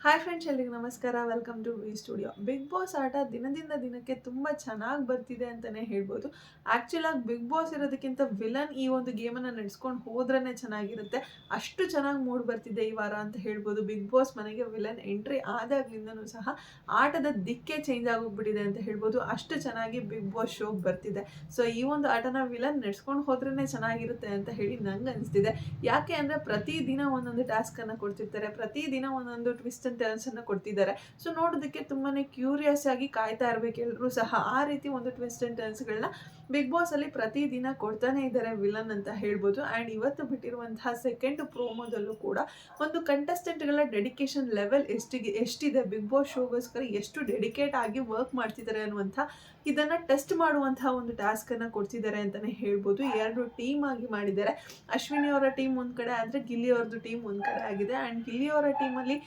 Hi friends, ಎಲ್ರಿಗೂ ನಮಸ್ಕಾರ. Welcome to V studio. Big boss ಆಟ ದಿನದಿಂದ ದಿನಕ್ಕೆ ತುಂಬ ಚೆನ್ನಾಗಿ ಬರ್ತಿದೆ ಅಂತಲೇ ಹೇಳ್ಬೋದು. ಆ್ಯಕ್ಚುಲಾಗಿ ಬಿಗ್ ಬಾಸ್ ಇರೋದಕ್ಕಿಂತ ವಿಲನ್ ಈ ಒಂದು ಗೇಮನ್ನು ನಡೆಸ್ಕೊಂಡು ಹೋದ್ರೇ ಚೆನ್ನಾಗಿರುತ್ತೆ. ಅಷ್ಟು ಚೆನ್ನಾಗಿ ಮೂಡ್ ಬರ್ತಿದೆ ಈ ವಾರ ಅಂತ ಹೇಳ್ಬೋದು. ಬಿಗ್ ಬಾಸ್ ಮನೆಗೆ ವಿಲನ್ ಎಂಟ್ರಿ ಆದಾಗ್ಲಿಂದನೂ ಸಹ ಆಟದ ದಿಕ್ಕೇ ಚೇಂಜ್ ಆಗೋಗ್ಬಿಟ್ಟಿದೆ ಅಂತ ಹೇಳ್ಬೋದು. ಅಷ್ಟು ಚೆನ್ನಾಗಿ ಬಿಗ್ ಬಾಸ್ ಶೋ ಬರ್ತಿದೆ. ಸೊ ಈ ಒಂದು ಆಟನ ವಿಲನ್ ನಡೆಸ್ಕೊಂಡು ಹೋದ್ರೇ ಚೆನ್ನಾಗಿರುತ್ತೆ ಅಂತ ಹೇಳಿ ನಂಗೆ ಅನಿಸ್ತಿದೆ. ಯಾಕೆ ಅಂದರೆ ಪ್ರತಿದಿನ ಒಂದೊಂದು ಟಾಸ್ಕನ್ನು ಕೊಡ್ತಿರ್ತಾರೆ, ಪ್ರತಿದಿನ ಒಂದೊಂದು ಟ್ವಿಸ್ಟ್ ಅಂಡ್ ಟರ್ನ್ಸ್ ಅನ್ನು ಕೊಡ್ತಿದ್ದಾರೆ. ಸೊ ನೋಡೋದಕ್ಕೆ ತುಂಬಾನೇ ಕ್ಯೂರಿಯಸ್ ಆಗಿ ಕಾಯ್ತಾ ಇರಬೇಕು ಎಲ್ಲರೂ ಸಹ. ಆ ರೀತಿ ಒಂದು ಟ್ವಿಸ್ಟ್ ಅಂಡ್ ಟರ್ನ್ಸ್ಗಳನ್ನ ಬಿಗ್ ಬಾಸ್ ಅಲ್ಲಿ ಪ್ರತಿದಿನ ಕೊಡ್ತಾನೆ ಇದ್ದಾರೆ ವಿಲನ್ ಅಂತ ಹೇಳ್ಬೋದು. ಆ್ಯಂಡ್ ಇವತ್ತು ಬಿಟ್ಟಿರುವಂತಹ ಸೆಕೆಂಡ್ ಪ್ರೋಮೋದಲ್ಲೂ ಕೂಡ ಒಂದು ಕಂಟೆಸ್ಟೆಂಟ್ಗಳ ಡೆಡಿಕೇಶನ್ ಲೆವೆಲ್ ಎಷ್ಟಿದೆ, ಬಿಗ್ ಬಾಸ್ ಶೋಗೋಸ್ಕರ ಎಷ್ಟು ಡೆಡಿಕೇಟ್ ಆಗಿ ವರ್ಕ್ ಮಾಡ್ತಿದ್ದಾರೆ ಅನ್ನುವಂಥ ಇದನ್ನ ಟೆಸ್ಟ್ ಮಾಡುವಂತಹ ಒಂದು ಟಾಸ್ಕ್ ಅನ್ನ ಕೊಡ್ತಿದ್ದಾರೆ ಅಂತಾನೆ ಹೇಳ್ಬೋದು. ಎರಡು ಟೀಮ್ ಆಗಿ ಮಾಡಿದ್ದಾರೆ. ಅಶ್ವಿನಿ ಅವರ ಟೀಮ್ ಒಂದ್ ಕಡೆ ಆದ್ರೆ ಗಿಲ್ಲಿ ಅವ್ರದ್ದು ಟೀಮ್ ಒಂದ್ ಕಡೆ ಆಗಿದೆ. ಆ್ಯಂಡ್ ಗಿಲ್ಲಿ ಅವರ ಟೀಮಲ್ಲಿ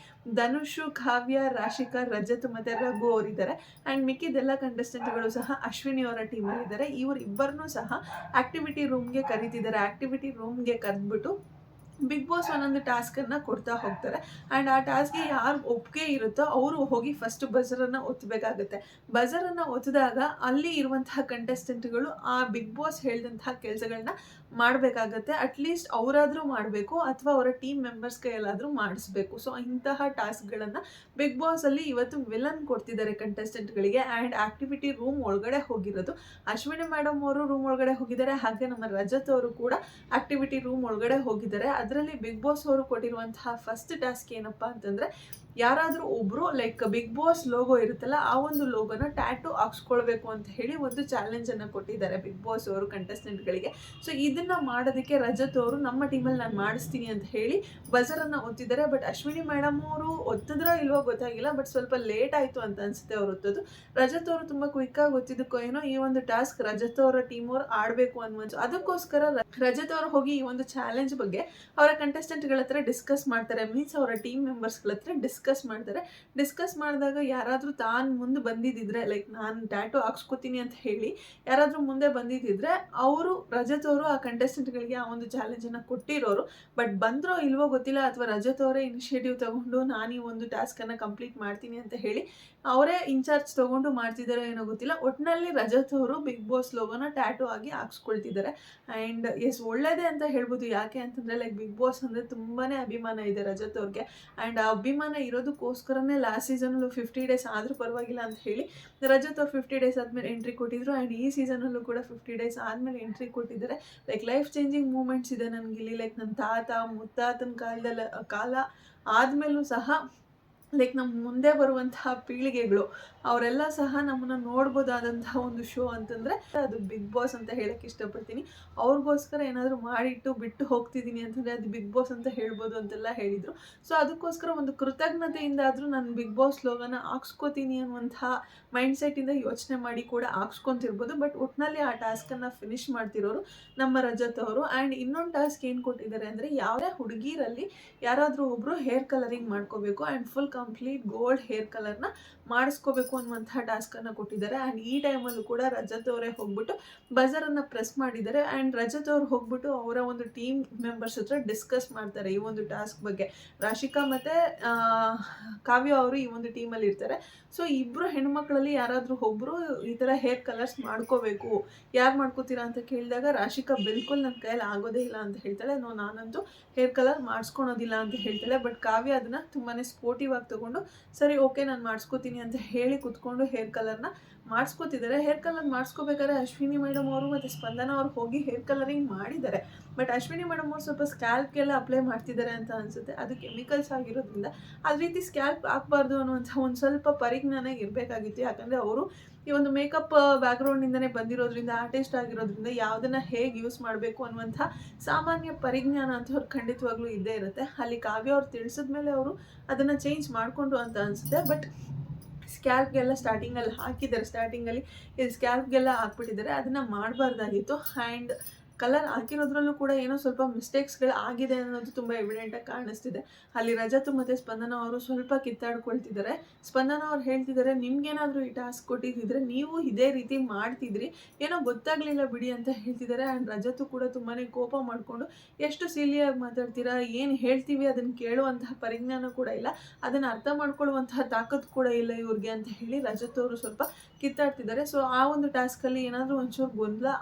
ಧನುಷು, ಕಾವ್ಯ, ರಾಶಿಕಾ, ರಜತ್ ಮತ್ತೆ ರಘು ಅವರಿದ್ದಾರೆ. ಆ್ಯಂಡ್ ಮಿಕ್ಕಿದೆಲ್ಲ ಕಂಟೆಸ್ಟೆಂಟ್ಗಳು ಸಹ ಅಶ್ವಿನಿ ಅವರ ಟೀಮಲ್ಲಿ ಇದ್ದಾರೆ. ಇಬ್ಬರನ್ನೂ ಸಹ ಆಕ್ಟಿವಿಟಿ ರೂಮ್ಗೆ ಕರೀತಿದ್ದಾರೆ. ಆಕ್ಟಿವಿಟಿ ರೂಮ್ಗೆ ಕರೆದ್ಬಿಟ್ಟು ಬಿಗ್ ಬಾಸ್ ಒಂದೊಂದು ಟಾಸ್ಕನ್ನು ಕೊಡ್ತಾ ಹೋಗ್ತಾರೆ. ಆ್ಯಂಡ್ ಆ ಟಾಸ್ಕ್ಗೆ ಯಾರು ಒಪ್ಪಿಗೆ ಇರುತ್ತೋ ಅವರು ಹೋಗಿ ಫಸ್ಟ್ ಬಜರನ್ನು ಒತ್ತಬೇಕಾಗುತ್ತೆ. ಬಜರನ್ನು ಒತ್ತಿದಾಗ ಅಲ್ಲಿ ಇರುವಂತಹ ಕಂಟೆಸ್ಟೆಂಟ್ಗಳು ಆ ಬಿಗ್ ಬಾಸ್ ಹೇಳಿದಂತಹ ಕೆಲಸಗಳನ್ನ ಮಾಡಬೇಕಾಗತ್ತೆ. ಅಟ್ಲೀಸ್ಟ್ ಅವರಾದರೂ ಮಾಡಬೇಕು ಅಥವಾ ಅವರ ಟೀಮ್ ಮೆಂಬರ್ಸ್ ಕೈಯಲ್ಲಾದರೂ ಮಾಡಿಸ್ಬೇಕು. ಸೊ ಇಂತಹ ಟಾಸ್ಕ್ಗಳನ್ನು ಬಿಗ್ ಬಾಸಲ್ಲಿ ಇವತ್ತು ವಿಲನ್ ಕೊಡ್ತಿದ್ದಾರೆ ಕಂಟೆಸ್ಟೆಂಟ್ಗಳಿಗೆ. ಆ್ಯಂಡ್ ಆಕ್ಟಿವಿಟಿ ರೂಮ್ ಒಳಗಡೆ ಹೋಗಿರೋದು ಅಶ್ವಿನಿ ಮೇಡಮ್ ಅವರು ರೂಮ್ ಒಳಗಡೆ ಹೋಗಿದ್ದಾರೆ. ಹಾಗೆ ನಮ್ಮ ರಜತ್ ಅವರು ಕೂಡ ಆಕ್ಟಿವಿಟಿ ರೂಮ್ ಒಳಗಡೆ ಹೋಗಿದ್ದಾರೆ. ಅದರಲ್ಲಿ ಬಿಗ್ ಬಾಸ್ ಅವರು ಕೊಟ್ಟಿರುವಂತಹ ಫಸ್ಟ್ ಟಾಸ್ಕ್ ಏನಪ್ಪಾ ಅಂತಂದ್ರೆ, ಯಾರಾದರೂ ಒಬ್ರು ಲೈಕ್ ಬಿಗ್ ಬಾಸ್ ಲೋಗೋ ಇರುತ್ತಲ್ಲ ಆ ಒಂದು ಲೋಗೋನ ಟ್ಯಾಟೂ ಹಾಕ್ಸ್ಕೊಳ್ಬೇಕು ಅಂತ ಹೇಳಿ ಒಂದು ಚಾಲೆಂಜ್ ಅನ್ನು ಕೊಟ್ಟಿದ್ದಾರೆ ಬಿಗ್ ಬಾಸ್ ಅವರು ಕಂಟೆಸ್ಟೆಂಟ್ಗಳಿಗೆ. ಸೊ ಇದನ್ನ ಮಾಡೋದಕ್ಕೆ ರಜತ್ ಅವರು ನಮ್ಮ ಟೀಮಲ್ಲಿ ನಾನು ಮಾಡಿಸ್ತೀನಿ ಅಂತ ಹೇಳಿ ಬಜರನ್ನು ಒತ್ತಿದ್ದಾರೆ. ಬಟ್ ಅಶ್ವಿನಿ ಮೇಡಮ್ ಅವರು ಒತ್ತಿದ್ರೋ ಇಲ್ವೋ ಗೊತ್ತಾಗಿಲ್ಲ, ಬಟ್ ಸ್ವಲ್ಪ ಲೇಟ್ ಆಯಿತು ಅಂತ ಅನ್ಸುತ್ತೆ ಅವ್ರು ಒತ್ತೋದು. ರಜತ್ ಅವರು ತುಂಬ ಕ್ವಿಕ್ಕಾಗಿ ಒತ್ತಿದ್ದಕ್ಕೋ ಏನೋ ಈ ಒಂದು ಟಾಸ್ಕ್ ರಜತ್ ಅವರ ಟೀಮ್ ಅವ್ರು ಆಡಬೇಕು ಅನ್ನುವಂಥ ಅದಕ್ಕೋಸ್ಕರ ರಜತ್ ಅವರು ಹೋಗಿ ಈ ಒಂದು ಚಾಲೆಂಜ್ ಬಗ್ಗೆ ಅವರ ಕಂಟೆಸ್ಟೆಂಟ್ಗಳ ಹತ್ರ ಡಿಸ್ಕಸ್ ಮಾಡ್ತಾರೆ. ಮೀನ್ಸ್ ಅವರ ಟೀಮ್ ಮೆಂಬರ್ಸ್ಗಳ ಹತ್ರ ಡಿಸ್ಕಸ್ ಮಾಡ್ತಾರೆ. ಡಿಸ್ಕಸ್ ಮಾಡಿದಾಗ ಯಾರಾದರೂ ತಾನು ಮುಂದೆ ಬಂದಿದ್ದಿದ್ರೆ, ಲೈಕ್ ನಾನು ಟ್ಯಾಟೂ ಹಾಕ್ಸ್ಕೊತೀನಿ ಅಂತ ಹೇಳಿ ಯಾರಾದರೂ ಮುಂದೆ ಬಂದಿದ್ದಿದ್ರೆ ಅವರು ರಜತ್ ಅವರು ಆ ಕಂಟೆಸ್ಟೆಂಟ್ಗಳಿಗೆ ಆ ಒಂದು ಚಾಲೆಂಜನ್ನು ಕೊಟ್ಟಿರೋರು. ಬಟ್ ಬಂದ್ರೋ ಇಲ್ವೋ ಗೊತ್ತಿಲ್ಲ, ಅಥವಾ ರಜತ್ ಅವರೇ ಇನಿಷಿಯೇಟಿವ್ ತಗೊಂಡು ನಾನು ಈ ಒಂದು ಟಾಸ್ಕನ್ನು ಕಂಪ್ಲೀಟ್ ಮಾಡ್ತೀನಿ ಅಂತ ಹೇಳಿ ಅವರೇ ಇನ್ಚಾರ್ಜ್ ತಗೊಂಡು ಮಾಡ್ತಿದ್ದಾರೋ ಏನೋ ಗೊತ್ತಿಲ್ಲ. ಒಟ್ಟಿನಲ್ಲಿ ರಜತ್ ಅವರು ಬಿಗ್ ಬಾಸ್ ಲೋಗೋನ ಟ್ಯಾಟೂ ಆಗಿ ಹಾಕ್ಸ್ಕೊಳ್ತಿದ್ದಾರೆ. ಆ್ಯಂಡ್ ಎಸ್, ಒಳ್ಳೇದೇ ಅಂತ ಹೇಳ್ಬೋದು. ಯಾಕೆ ಅಂತಂದರೆ ಲೈಕ್ ಬಿಗ್ ಬಾಸ್ ಅಂದರೆ ತುಂಬಾ ಅಭಿಮಾನ ಇದೆ ರಜತ್ ಅವ್ರಿಗೆ. ಆ್ಯಂಡ್ ಆ ಅಭಿಮಾನ ಇರೋದಕ್ಕೋಸ್ಕರನೇ ಲಾಸ್ಟ್ ಸೀಸನಲ್ಲೂ 50 ಡೇಸ್ ಆದರೂ ಪರವಾಗಿಲ್ಲ ಅಂತ ಹೇಳಿ ರಜತ್ ಅವ್ರು 50 ಡೇಸ್ ಆದಮೇಲೆ ಎಂಟ್ರಿ ಕೊಟ್ಟಿದ್ರು. ಆ್ಯಂಡ್ ಈ ಸೀಸನಲ್ಲೂ ಕೂಡ 50 ಡೇಸ್ ಆದಮೇಲೆ ಎಂಟ್ರಿ ಕೊಟ್ಟಿದ್ದಾರೆ. ಲೈಕ್ ಲೈಫ್ ಚೇಂಜಿಂಗ್ ಮೂಮೆಂಟ್ಸ್ ಇದೆ ನನಗೆ ಇಲ್ಲಿ. ಲೈಕ್ ನನ್ನ ತಾತ ಮುತ್ತಾತನ ಕಾಲ ಆದಮೇಲೂ ಸಹ ಲೈಕ್ ನಮ್ಮ ಮುಂದೆ ಬರುವಂತಹ ಪೀಳಿಗೆಗಳು ಅವರೆಲ್ಲ ಸಹ ನಮ್ಮನ್ನು ನೋಡ್ಬೋದಾದಂತಹ ಒಂದು ಶೋ ಅಂತಂದರೆ ಅದು ಬಿಗ್ ಬಾಸ್ ಅಂತ ಹೇಳಕ್ಕೆ ಇಷ್ಟಪಡ್ತೀನಿ. ಅವ್ರಿಗೋಸ್ಕರ ಏನಾದರೂ ಮಾಡಿಟ್ಟು ಬಿಟ್ಟು ಹೋಗ್ತಿದ್ದೀನಿ ಅಂತಂದರೆ ಅದು ಬಿಗ್ ಬಾಸ್ ಅಂತ ಹೇಳ್ಬೋದು ಅಂತೆಲ್ಲ ಹೇಳಿದರು. ಸೊ ಅದಕ್ಕೋಸ್ಕರ ಒಂದು ಕೃತಜ್ಞತೆಯಿಂದಾದರೂ ನಾನು ಬಿಗ್ ಬಾಸ್ ಲೋಗೋನ ಹಾಕ್ಸ್ಕೋತೀನಿ ಅನ್ನುವಂತಹ ಮೈಂಡ್ಸೆಟ್ಟಿಂದ ಯೋಚನೆ ಮಾಡಿ ಕೂಡ ಹಾಕ್ಸ್ಕೊತಿರ್ಬೋದು. ಬಟ್ ಒಟ್ಟಿನಲ್ಲಿ ಆ ಟಾಸ್ಕನ್ನು ಫಿನಿಶ್ ಮಾಡ್ತಿರೋರು ನಮ್ಮ ರಜತ್ ಅವರು. ಆ್ಯಂಡ್ ಇನ್ನೊಂದು ಟಾಸ್ಕ್ ಏನು ಕೊಟ್ಟಿದ್ದಾರೆ ಅಂದರೆ, ಯಾವುದೇ ಹುಡುಗಿರಲ್ಲಿ ಯಾರಾದರೂ ಒಬ್ಬರು ಹೇರ್ ಕಲರಿಂಗ್ ಮಾಡ್ಕೋಬೇಕು and full complete gold hair ಕಲರ್ನ ಮಾಡಿಸ್ಕೋಬೇಕು ಅನ್ನುವಂತಹ ಟಾಸ್ಕನ್ನು ಕೊಟ್ಟಿದ್ದಾರೆ. ಆ್ಯಂಡ್ ಈ ಟೈಮಲ್ಲೂ ಕೂಡ ರಜತ್ ಅವರೇ ಹೋಗ್ಬಿಟ್ಟು ಬಜರನ್ನು ಪ್ರೆಸ್ ಮಾಡಿದ್ದಾರೆ. ಆ್ಯಂಡ್ ರಜತ್ ಅವರು ಹೋಗ್ಬಿಟ್ಟು ಅವರ ಒಂದು ಟೀಮ್ ಮೆಂಬರ್ಸ್ ಹತ್ರ ಡಿಸ್ಕಸ್ ಮಾಡ್ತಾರೆ ಈ ಒಂದು ಟಾಸ್ಕ್ ಬಗ್ಗೆ. ರಾಶಿಕಾ ಮತ್ತು ಕಾವ್ಯ ಅವರು ಈ ಒಂದು ಟೀಮಲ್ಲಿ ಇರ್ತಾರೆ. ಸೊ ಇಬ್ಬರು ಹೆಣ್ಮಕ್ಳಲ್ಲಿ ಯಾರಾದರೂ ಒಬ್ಬರು ಈ ಥರ ಹೇರ್ ಕಲರ್ಸ್ ಮಾಡ್ಕೋಬೇಕು, ಯಾರು ಮಾಡ್ಕೋತೀರಾ ಅಂತ ಕೇಳಿದಾಗ ರಾಶಿಕಾ ಬಿಲ್ಕುಲ್ ನನ್ನ ಕೈಯಲ್ಲಿ ಆಗೋದೇ ಇಲ್ಲ ಅಂತ ಹೇಳ್ತಾಳೆ. ನಾನಂತೂ ಹೇರ್ ಕಲರ್ ಮಾಡಿಸ್ಕೊಳೋದಿಲ್ಲ ಅಂತ ಹೇಳ್ತಾಳೆ. ಬಟ್ ಕಾವ್ಯ ಅದನ್ನು ತುಂಬಾ ಸ್ಪೋರ್ಟಿವ್ ಆಗಿ ತೊಗೊಂಡು ಸರಿ ಓಕೆ ನಾನು ಮಾಡಿಸ್ಕೋತೀನಿ ಅಂತ ಹೇಳಿ ಕುತ್ಕೊಂಡು ಹೇರ್ ಕಲರ್ನ ಮಾಡಿಸ್ಕೋತಿದ್ದಾರೆ. ಹೇರ್ ಕಲರ್ ಮಾಡಿಸ್ಕೋಬೇಕಾದ್ರೆ ಅಶ್ವಿನಿ ಮೇಡಮ್ ಅವರು ಮತ್ತು ಸ್ಪಂದನ ಅವರು ಹೋಗಿ ಹೇರ್ ಕಲರಿಂಗ್ ಮಾಡಿದ್ದಾರೆ. ಬಟ್ ಅಶ್ವಿನಿ ಮೇಡಮ್ ಅವರು ಸ್ವಲ್ಪ ಸ್ಕ್ಯಾಲ್ಪ್ಗೆಲ್ಲ ಅಪ್ಲೈ ಮಾಡ್ತಿದ್ದಾರೆ ಅಂತ ಅನಿಸುತ್ತೆ. ಅದು ಕೆಮಿಕಲ್ಸ್ ಆಗಿರೋದ್ರಿಂದ ಅದ ರೀತಿ ಸ್ಕ್ಯಾಲ್ಪ್ ಹಾಕಬಾರ್ದು ಅನ್ನುವಂಥ ಒಂದು ಸ್ವಲ್ಪ ಪರಿಜ್ಞಾನ ಇರಬೇಕಾಗಿತ್ತು. ಯಾಕಂದರೆ ಅವರು ಈ ಒಂದು ಮೇಕಪ್ ಬ್ಯಾಕ್ಗ್ರೌಂಡಿಂದನೇ ಬಂದಿರೋದ್ರಿಂದ, ಆರ್ಟಿಸ್ಟ್ ಆಗಿರೋದ್ರಿಂದ ಯಾವುದನ್ನು ಹೇಗೆ ಯೂಸ್ ಮಾಡಬೇಕು ಅನ್ನುವಂಥ ಸಾಮಾನ್ಯ ಪರಿಜ್ಞಾನ ಅಂತ ಅವ್ರು ಖಂಡಿತವಾಗ್ಲೂ ಇದ್ದೇ ಇರುತ್ತೆ. ಅಲ್ಲಿ ಕಾವ್ಯ ಅವ್ರು ತಿಳಿಸಿದ್ಮೇಲೆ ಅವರು ಅದನ್ನು ಚೇಂಜ್ ಮಾಡಿಕೊಂಡ್ರು ಅಂತ ಅನಿಸುತ್ತೆ. ಬಟ್ ಸ್ಕ್ಯಾಲ್ಪ್ಗೆಲ್ಲ ಸ್ಟಾರ್ಟಿಂಗಲ್ಲಿ ಹಾಕಿದ್ದಾರೆ. ಸ್ಟಾರ್ಟಿಂಗಲ್ಲಿ ಇದು ಸ್ಕ್ಯಾಲ್ಪ್ಗೆಲ್ಲ ಹಾಕ್ಬಿಟ್ಟಿದ್ದಾರೆ. ಅದನ್ನು ಮಾಡಬಾರ್ದಾಗಿತ್ತು. ಆ್ಯಂಡ್ ಕಲರ್ ಹಾಕಿರೋದ್ರಲ್ಲೂ ಕೂಡ ಏನೋ ಸ್ವಲ್ಪ ಮಿಸ್ಟೇಕ್ಸ್ಗಳು ಆಗಿದೆ ಅನ್ನೋದು ತುಂಬ ಎವಿಡೆಂಟಾಗಿ ಕಾಣಿಸ್ತಿದೆ. ಅಲ್ಲಿ ರಜತ್ ಮತ್ತು ಸ್ಪಂದನ ಅವರು ಸ್ವಲ್ಪ ಕಿತ್ತಾಡ್ಕೊಳ್ತಿದ್ದಾರೆ. ಸ್ಪಂದನ ಅವ್ರು ಹೇಳ್ತಿದ್ದಾರೆ, ನಿಮ್ಗೇನಾದರೂ ಈ ಟಾಸ್ಕ್ ಕೊಟ್ಟಿದ್ದಿದ್ರೆ ನೀವು ಇದೇ ರೀತಿ ಮಾಡ್ತಿದ್ರಿ, ಏನೋ ಗೊತ್ತಾಗಲಿಲ್ಲ ಬಿಡಿ ಅಂತ ಹೇಳ್ತಿದ್ದಾರೆ. ಆ್ಯಂಡ್ ರಜತ್ತು ಕೂಡ ತುಂಬಾ ಕೋಪ ಮಾಡಿಕೊಂಡು, ಎಷ್ಟು ಸಿಲಿಯಾಗಿ ಮಾತಾಡ್ತೀರಾ, ಏನು ಹೇಳ್ತೀವಿ ಅದನ್ನು ಕೇಳುವಂತಹ ಪರಿಜ್ಞಾನ ಕೂಡ ಇಲ್ಲ, ಅದನ್ನು ಅರ್ಥ ಮಾಡ್ಕೊಳ್ಳುವಂತಹ ತಾಕತ್ತು ಕೂಡ ಇಲ್ಲ ಇವ್ರಿಗೆ ಅಂತ ಹೇಳಿ ರಜತ್ ಅವರು ಸ್ವಲ್ಪ ಕಿತ್ತಾಡ್ತಿದ್ದಾರೆ. ಸೊ ಆ ಒಂದು ಟಾಸ್ಕಲ್ಲಿ ಏನಾದರೂ ಒಂಚೂರು ಗೊಂದಲ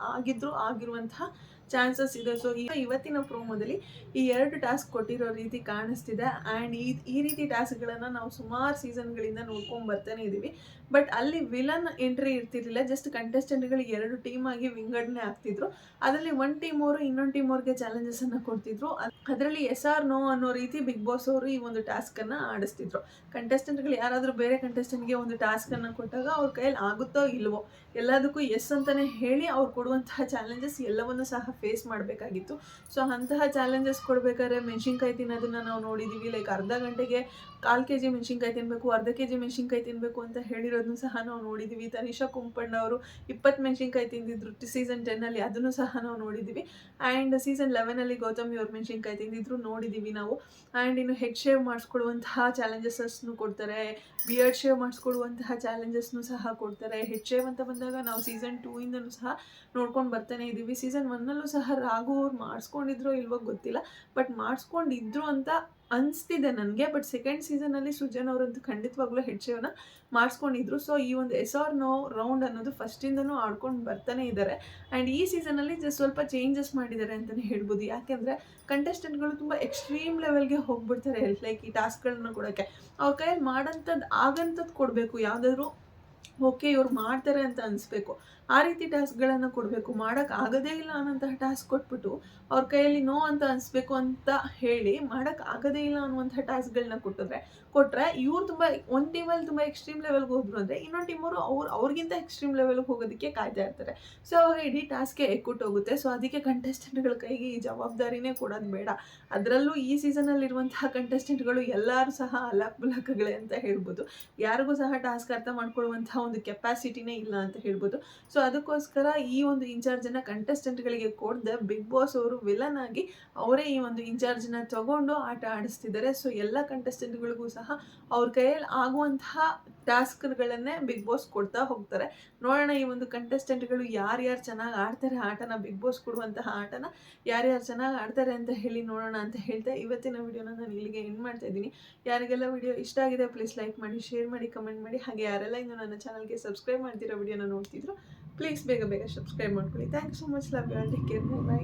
ಆಗಿರುವಂತಹ ಚಾನ್ಸಸ್ ಇದೆ. ಸೊ ಇವತ್ತಿನ ಪ್ರೋಮೋದಲ್ಲಿ ಈ 2 ಟಾಸ್ಕ್ ಕೊಟ್ಟಿರೋ ರೀತಿ ಕಾಣಿಸ್ತಿದೆ. ಆ್ಯಂಡ್ ಈ ರೀತಿ ಟಾಸ್ಕ್ಗಳನ್ನು ನಾವು ಸುಮಾರು ಸೀಸನ್ಗಳಿಂದ ನೋಡ್ಕೊಂಡು ಬರ್ತಾನೆ ಇದ್ದೀವಿ. ಬಟ್ ಅಲ್ಲಿ ವಿಲನ್ ಎಂಟ್ರಿ ಇರ್ತಿರ್ಲಿಲ್ಲ, ಜಸ್ಟ್ ಕಂಟೆಸ್ಟೆಂಟ್ಗಳು 2 ಟೀಮ್ ಆಗಿ ವಿಂಗಡಣೆ ಆಗ್ತಿದ್ರು. ಅದರಲ್ಲಿ ಒಂದು ಟೀಮ್ ಅವರು ಇನ್ನೊಂದು ಟೀಮ್ ಅವ್ರಿಗೆ ಚಾಲೆಂಜಸನ್ನು ಕೊಡ್ತಿದ್ರು. ಅದರಲ್ಲಿ ಎಸ್ ಆರ್ ನೋ ಅನ್ನೋ ರೀತಿ ಬಿಗ್ ಬಾಸ್ ಅವರು ಈ ಒಂದು ಟಾಸ್ಕನ್ನು ಆಡಿಸ್ತಿದ್ರು. ಕಂಟೆಸ್ಟೆಂಟ್ಗಳು ಯಾರಾದರೂ ಬೇರೆ ಕಂಟೆಸ್ಟೆಂಟ್ಗೆ ಒಂದು ಟಾಸ್ಕನ್ನು ಕೊಟ್ಟಾಗ ಅವ್ರ ಕೈಯಲ್ಲಿ ಆಗುತ್ತೋ ಇಲ್ವೋ ಎಲ್ಲದಕ್ಕೂ ಎಸ್ ಅಂತಲೇ ಹೇಳಿ ಅವ್ರು ಕೊಡುವಂತಹ ಚಾಲೆಂಜಸ್ ಎಲ್ಲವನ್ನು ಸಹ ಫೇಸ್ ಮಾಡಬೇಕಾಗಿತ್ತು. ಸೊ ಅಂತಹ ಚಾಲೆಂಜಸ್ ಕೊಡಬೇಕಾದ್ರೆ ಮೆಣಸಿನ್ಕಾಯಿ ತಿನ್ನೋದನ್ನು ನಾವು ನೋಡಿದ್ದೀವಿ. ಲೈಕ್ ಅರ್ಧ ಗಂಟೆಗೆ 1/4 kg ಮೆಣಸಿನ್ಕಾಯಿ ತಿನ್ನಬೇಕು, ಅರ್ಧ kg ಮೆಣಸಿನ್ಕಾಯಿ ತಿನ್ನಬೇಕು ಅಂತ ಹೇಳಿರೋದನ್ನು ಸಹ ನಾವು ನೋಡಿದ್ದೀವಿ. ತನಿಷಾ ಕುಂಪಣ್ಣ ಅವರು 20 ಮೆಣಸಿನ್ಕಾಯಿ ತಿಂದಿದ್ರು ಸೀಸನ್ 10 ಅದನ್ನು ಸಹ ನಾವು ನೋಡಿದ್ದೀವಿ. ಆ್ಯಂಡ್ ಸೀಸನ್ 11 ಗೌತಮಿ ಅವ್ರು ಮೆಣಸಿನ್ಕಾಯಿ ತಿಂದಿದ್ರು ನೋಡಿದ್ದೀವಿ ನಾವು. ಆ್ಯಂಡ್ ಇನ್ನು ಹೆಡ್ ಶೇವ್ ಮಾಡಿಸ್ಕೊಳ್ಳುವಂತಹ ಚಾಲೆಂಜಸ್ಸನ್ನು ಕೊಡ್ತಾರೆ, ಬಿಯರ್ಡ್ ಶೇವ್ ಮಾಡಿಸ್ಕೊಳ್ಳುವಂತಹ ಚಾಲೆಂಜಸ್ನು ಸಹ ಕೊಡ್ತಾರೆ. ಹೆಡ್ ಶೇವ್ ಅಂತ ಬಂದಾಗ ನಾವು ಸೀಸನ್ 2 ಸಹ ನೋಡ್ಕೊಂಡು ಬರ್ತಾನೆ ಇದ್ದೀವಿ. ಸೀಸನ್ 1 ಸಹ ರಾಘು ಅವ್ರು ಮಾಡಿಸ್ಕೊಂಡಿದ್ರೋ ಇಲ್ವೋ ಗೊತ್ತಿಲ್ಲ, ಬಟ್ ಮಾಡಿಸ್ಕೊಂಡಿದ್ರು ಅಂತ ಅನಿಸ್ತಿದೆ ನನಗೆ. ಬಟ್ ಸೆಕೆಂಡ್ ಸೀಸನಲ್ಲಿ ಸೃಜನ್ ಅವರಂತೂ ಖಂಡಿತವಾಗ್ಲೂ ಹೆಡ್ ಶೇವ್ನ ಮಾಡಿಸ್ಕೊಂಡಿದ್ರು. ಸೊ ಈ ಒಂದು ಎಸ್ ಆರ್ ನೋ ರೌಂಡ್ ಅನ್ನೋದು ಫಸ್ಟಿಂದನೂ ಆಡ್ಕೊಂಡು ಬರ್ತಾನೆ ಇದ್ದಾರೆ. ಆ್ಯಂಡ್ ಈ ಸೀಸನಲ್ಲಿ ಜಸ್ಟ್ ಸ್ವಲ್ಪ ಚೇಂಜಸ್ ಮಾಡಿದ್ದಾರೆ ಅಂತಲೇ ಹೇಳ್ಬೋದು. ಯಾಕೆಂದರೆ ಕಂಟೆಸ್ಟೆಂಟ್ಗಳು ತುಂಬ ಎಕ್ಸ್ಟ್ರೀಮ್ ಲೆವೆಲ್ಗೆ ಹೋಗ್ಬಿಡ್ತಾರೆ. ಲೈಕ್ ಈ ಟಾಸ್ಕ್ಗಳನ್ನ ಕೊಡೋಕ್ಕೆ ಅವ್ರ ಕೈಯಲ್ಲಿ ಆಗಂಥದ್ದು ಕೊಡಬೇಕು. ಯಾವುದಾದ್ರೂ ಓಕೆ ಇವ್ರು ಮಾಡ್ತಾರೆ ಅಂತ ಅನಿಸ್ಬೇಕು, ಆ ರೀತಿ ಟಾಸ್ಕ್ಗಳನ್ನು ಕೊಡಬೇಕು. ಮಾಡೋಕ್ಕಾಗೋದೇ ಇಲ್ಲ ಅನ್ನೋಂತಹ ಟಾಸ್ಕ್ ಕೊಟ್ಬಿಟ್ಟು ಅವ್ರ ಕೈಯಲ್ಲಿ ನೋ ಅಂತ ಅನಿಸ್ಬೇಕು ಅಂತ ಹೇಳಿ ಮಾಡೋಕ್ಕಾಗೋದೇ ಇಲ್ಲ ಅನ್ನುವಂಥ ಟಾಸ್ಕ್ಗಳನ್ನ ಕೊಟ್ಟರೆ ಇವ್ರು ಒಂದು ಟೀಮಲ್ಲಿ ತುಂಬ ಎಕ್ಸ್ಟ್ರೀಮ್ ಲೆವೆಲ್ಗೆ ಹೋದ್ರು ಅಂದರೆ ಇನ್ನೊಂದು ಟೀಮವರು ಅವ್ರಿಗಿಂತ ಎಕ್ಸ್ಟ್ರೀಮ್ ಲೆವೆಲ್ಗೆ ಹೋಗೋದಕ್ಕೆ ಕಾಯ್ತಾ ಇರ್ತಾರೆ. ಸೊ ಅವಾಗ ಇಡೀ ಟಾಸ್ಕ್ಗೆ ಎಕ್ಕುಟ್ಟೋಗುತ್ತೆ. ಸೊ ಅದಕ್ಕೆ ಕಂಟೆಸ್ಟೆಂಟ್ಗಳ ಕೈಗೆ ಈ ಜವಾಬ್ದಾರಿನೇ ಕೊಡೋದು ಬೇಡ. ಅದರಲ್ಲೂ ಈ ಸೀಸನಲ್ಲಿರುವಂತಹ ಕಂಟೆಸ್ಟೆಂಟ್ಗಳು ಎಲ್ಲರೂ ಸಹ ಅಲಾಕ್ಬುಲಾಕ್ಗಳೇ ಅಂತ ಹೇಳ್ಬೋದು. ಯಾರಿಗೂ ಸಹ ಟಾಸ್ಕ್ ಅರ್ಥ ಮಾಡ್ಕೊಳ್ಳುವಂತಹ ಒಂದು ಕೆಪಾಸಿಟಿನೇ ಇಲ್ಲ ಅಂತ ಹೇಳ್ಬೋದು. ಸೊ ಅದಕ್ಕೋಸ್ಕರ ಈ ಒಂದು ಇನ್ಚಾರ್ಜನ್ನು ಕಂಟೆಸ್ಟೆಂಟ್ಗಳಿಗೆ ಕೊಡದೆ ಬಿಗ್ ಬಾಸ್ ಅವರು ವಿಲನ್ ಆಗಿ ಅವರೇ ಈ ಒಂದು ಇನ್ಚಾರ್ಜನ್ನ ತಗೊಂಡು ಆಟ ಆಡಿಸ್ತಿದ್ದಾರೆ. ಸೊ ಎಲ್ಲ ಕಂಟೆಸ್ಟೆಂಟ್ಗಳಿಗೂ ಸಹ ಅವ್ರ ಕೈಯಲ್ಲಿ ಆಗುವಂತಹ ಟಾಸ್ಕ್ಗಳನ್ನೇ ಬಿಗ್ ಬಾಸ್ ಕೊಡ್ತಾ ಹೋಗ್ತಾರೆ. ನೋಡೋಣ ಈ ಒಂದು ಕಂಟೆಸ್ಟೆಂಟ್ಗಳು ಯಾರ್ಯಾರು ಚೆನ್ನಾಗಿ ಆಡ್ತಾರೆ ಆಟನ, ಬಿಗ್ ಬಾಸ್ ಕೊಡುವಂತಹ ಆಟನ ಯಾರ್ಯಾರು ಚೆನ್ನಾಗಿ ಆಡ್ತಾರೆ ಅಂತ ಹೇಳಿ ನೋಡೋಣ ಅಂತ ಹೇಳ್ತಾ ಇವತ್ತಿನ ವಿಡಿಯೋನ ನಾನು ಇಲ್ಲಿಗೆ ಎಂಡ್ ಮಾಡ್ತಾ ಇದ್ದೀನಿ. ಯಾರಿಗೆಲ್ಲ ವಿಡಿಯೋ ಇಷ್ಟ ಆಗಿದೆ ಪ್ಲೀಸ್ ಲೈಕ್ ಮಾಡಿ, ಶೇರ್ ಮಾಡಿ, ಕಮೆಂಟ್ ಮಾಡಿ. ಹಾಗೆ ಯಾರೆಲ್ಲ ಇನ್ನು ನನ್ನ ಚಾನಲ್ಗೆ ಸಬ್ಸ್ಕ್ರೈಬ್ ಮಾಡ್ತಿರೋ ವಿಡಿಯೋನ ನೋಡ್ತಿದ್ರು ಪ್ಲೀಸ್ ಬೇಗ ಸಬ್ಸ್ಕ್ರೈಬ್ ಮಾಡ್ಕೊಳ್ಳಿ. Thank you so much. Love you all. Take care. By.